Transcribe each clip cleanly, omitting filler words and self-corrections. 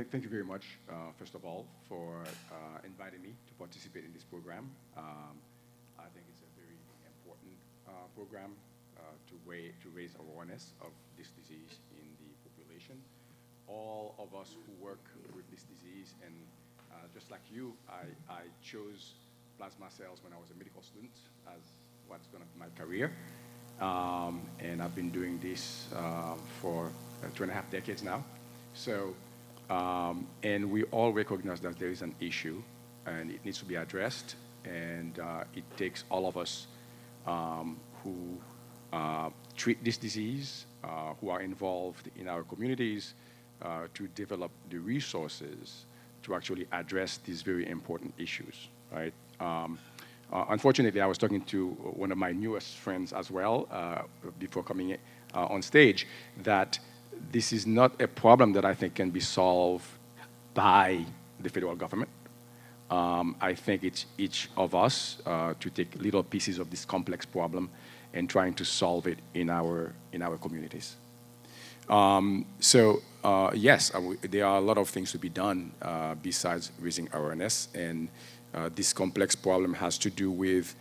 Thank you very much, first of all, for inviting me to participate in this program. I think it's a very important program to raise awareness of this disease in the population. All of us who work with this disease, and just like you, I chose plasma cells when I was a medical student as what's going to be my career. And I've been doing this for 2.5 decades now. So, and we all recognize that there is an issue and it needs to be addressed. And it takes all of us who treat this disease, who are involved in our communities, to develop the resources to actually address these very important issues, right? Unfortunately, I was talking to one of my newest friends as well before coming on stage, that this is not a problem that I think can be solved by the federal government. I think it's each of us to take little pieces of this complex problem and trying to solve it in our communities. Yes, there are a lot of things to be done besides raising awareness, and this complex problem has to do with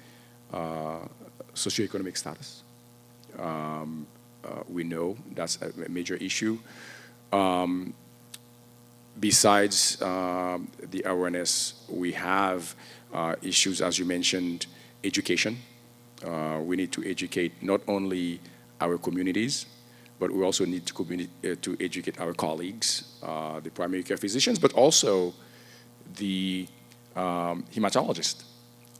socioeconomic status. We know that's a major issue. Besides the awareness, we have issues, as you mentioned, education. We need to educate not only our communities, but we also need to educate our colleagues, the primary care physicians, but also the hematologists,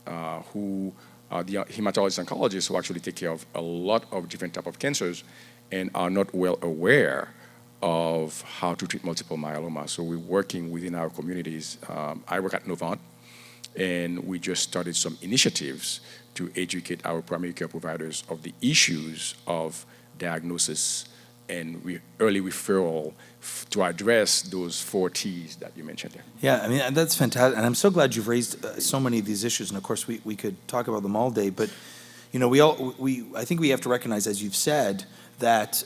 the hematologist oncologists who actually take care of a lot of different types of cancers and are not well aware of how to treat multiple myeloma. So we're working within our communities. I work at Novant, and we just started some initiatives to educate our primary care providers of the issues of diagnosis and early referral to address those 4 T's that you mentioned there. Yeah, I mean, that's fantastic. And I'm so glad you've raised so many of these issues. And of course, we could talk about them all day. But, you know, I think we have to recognize, as you've said, that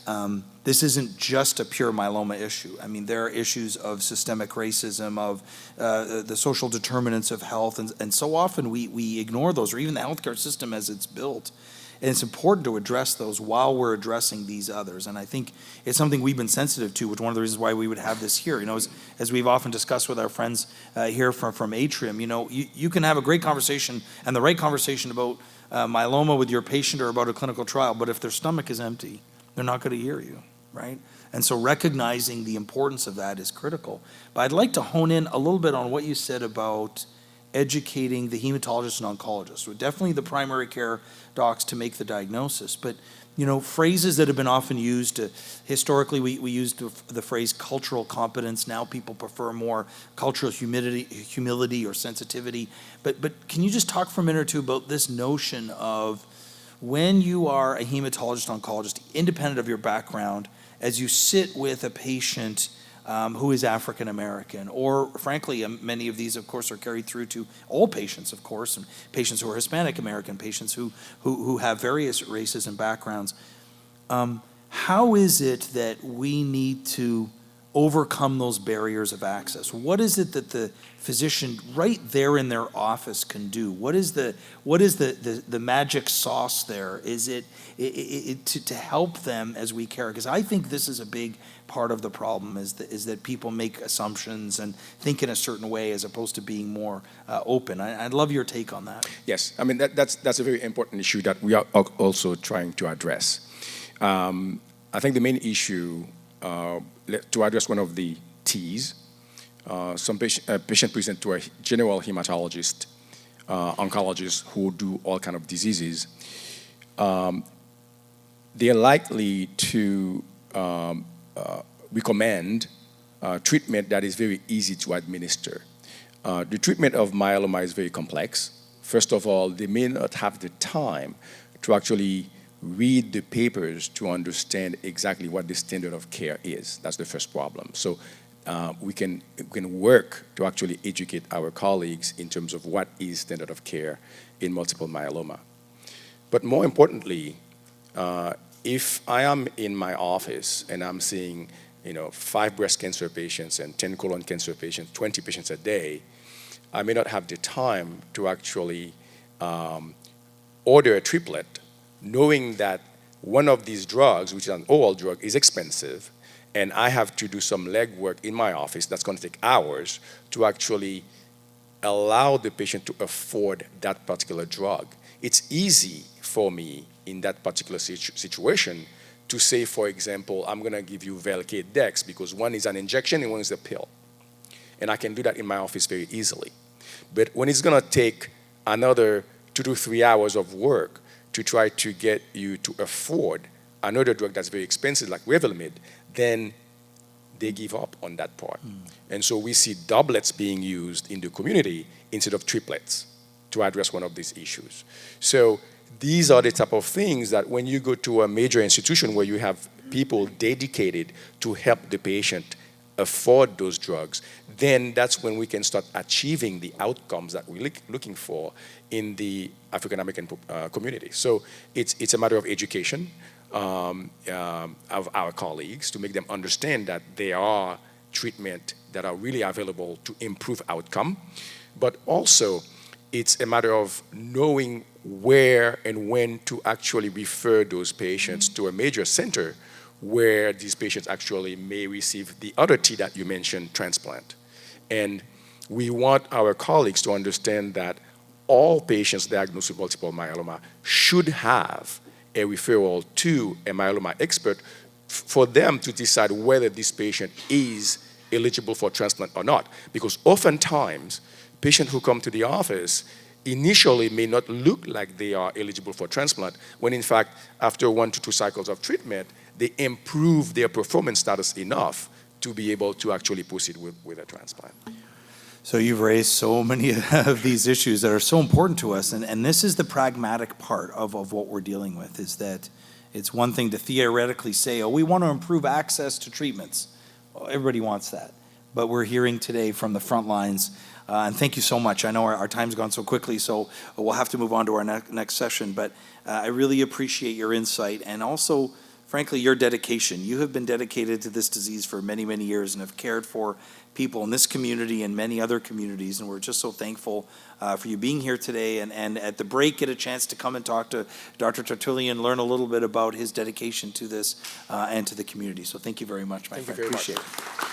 this isn't just a pure myeloma issue. I mean, there are issues of systemic racism, of the social determinants of health. And so often we ignore those, or even the healthcare system as it's built. And it's important to address those while we're addressing these others. And I think it's something we've been sensitive to, which one of the reasons why we would have this here. You know, as we've often discussed with our friends here from Atrium, you know, you can have a great conversation and the right conversation about myeloma with your patient or about a clinical trial, but if their stomach is empty, they're not going to hear you, right? And so recognizing the importance of that is critical. But I'd like to hone in a little bit on what you said about educating the hematologists and oncologists. So definitely the primary care docs to make the diagnosis. But, you know, phrases that have been often used, historically we used the phrase cultural competence. Now people prefer more cultural humility or sensitivity. But can you just talk for a minute or two about this notion of when you are a hematologist oncologist, independent of your background, as you sit with a patient who is African American, or frankly, many of these, of course, are carried through to all patients, of course, and patients who are Hispanic American, patients who have various races and backgrounds. How is it that we need to overcome those barriers of access? What is it that the physician right there in their office can do? What is the magic sauce there? Is it to help them as we care? Because I think this is a big part of the problem is that people make assumptions and think in a certain way as opposed to being more open. I'd love your take on that. Yes, I mean that's a very important issue that we are also trying to address. I think the main issue, to address one of the T's, some patient present to a general hematologist, oncologist who do all kind of diseases. They're likely to recommend treatment that is very easy to administer. The treatment of myeloma is very complex. First of all, they may not have the time to actually read the papers to understand exactly what the standard of care is. That's the first problem. So we can work to actually educate our colleagues in terms of what is standard of care in multiple myeloma. But more importantly, if I am in my office and I'm seeing 5 breast cancer patients and 10 colon cancer patients, 20 patients a day, I may not have the time to actually order a triplet, knowing that one of these drugs, which is an oral drug, is expensive, and I have to do some legwork in my office that's going to take hours to actually allow the patient to afford that particular drug. It's easy for me in that particular situation to say, for example, I'm going to give you Velcade Dex because one is an injection and one is a pill. And I can do that in my office very easily. But when it's going to take another 2 to 3 hours of work to try to get you to afford another drug that's very expensive, like Revlimid, then they give up on that part. And so we see doublets being used in the community instead of triplets to address one of these issues. So these are the type of things that when you go to a major institution where you have people dedicated to help the patient afford those drugs, then that's when we can start achieving the outcomes that we're looking for in the African American community. So it's a matter of education of our colleagues to make them understand that there are treatments that are really available to improve outcome, but also it's a matter of knowing where and when to actually refer those patients to a major center where these patients actually may receive the other T that you mentioned, transplant. And we want our colleagues to understand that all patients diagnosed with multiple myeloma should have a referral to a myeloma expert for them to decide whether this patient is eligible for transplant or not. Because oftentimes, patients who come to the office initially may not look like they are eligible for transplant, when in fact, after 1 to 2 cycles of treatment, they improve their performance status enough to be able to actually proceed with a transplant. So you've raised so many of these issues that are so important to us, and this is the pragmatic part of what we're dealing with, is that it's one thing to theoretically say, oh, we want to improve access to treatments. Well, everybody wants that. But we're hearing today from the front lines, and thank you so much. I know our time's gone so quickly, so we'll have to move on to our next session, but I really appreciate your insight and also, frankly, your dedication. You have been dedicated to this disease for many, many years and have cared for people in this community and many other communities, and we're just so thankful for you being here today, and at the break get a chance to come and talk to Dr. Thertulien, learn a little bit about his dedication to this and to the community. So thank you very much, my friend. Appreciate it.